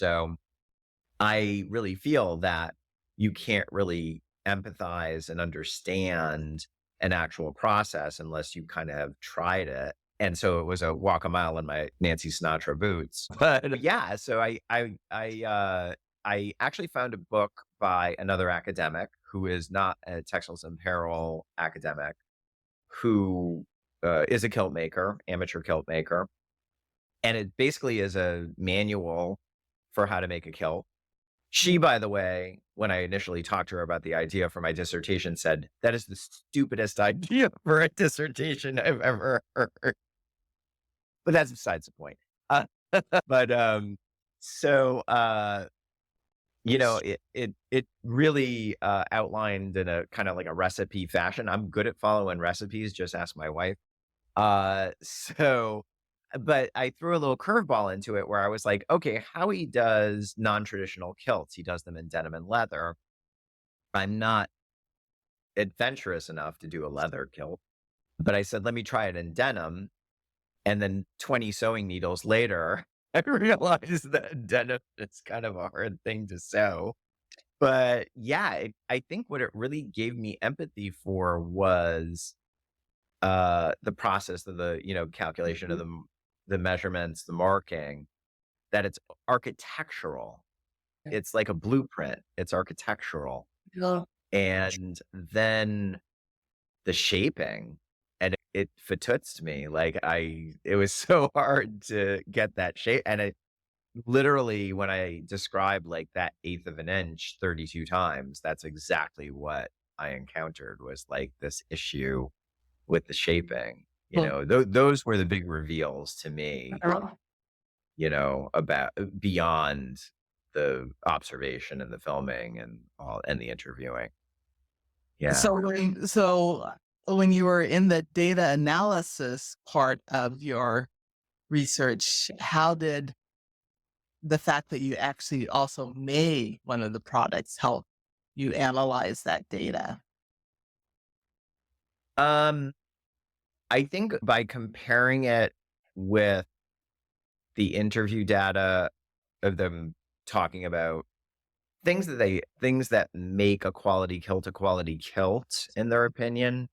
So I really feel that you can't really empathize and understand an actual process unless you kind of have tried it. And so it was a walk a mile in my Nancy Sinatra boots. But yeah, so I actually found a book by another academic who is not a textiles and apparel academic, who is a kilt maker, amateur kilt maker, and it basically is a manual for how to make a kilt. She, by the way, when I initially talked to her about the idea for my dissertation, said, "That is the stupidest idea for a dissertation I've ever heard." But that's besides the point. Uh, but so it really outlined in a kind of like a recipe fashion. I'm good at following recipes. Just ask my wife. So but I threw a little curveball into it where I was like, okay, Howie does non-traditional kilts. He does them in denim and leather. I'm not adventurous enough to do a leather kilt, but I said, let me try it in denim. And then 20 sewing needles later, I realized that denim is kind of a hard thing to sew. But yeah, I think what it really gave me empathy for was the process of the, calculation of Mhm. the measurements, the marking, that it's architectural. Yeah. It's like a blueprint. It's architectural. Yeah. And then the shaping, and it fatutz me. Like it was so hard to get that shape. And it literally, when I described like that eighth of an inch 32 times, that's exactly what I encountered, was like this issue with the shaping. Well, Those were the big reveals to me, uh, about beyond the observation and the filming and all and the interviewing. Yeah. so when you were in the data analysis part of your research, how did the fact that you actually also made one of the products help you analyze that data? Um, I think by comparing it with the interview data of them talking about things that make a quality kilt in their opinion.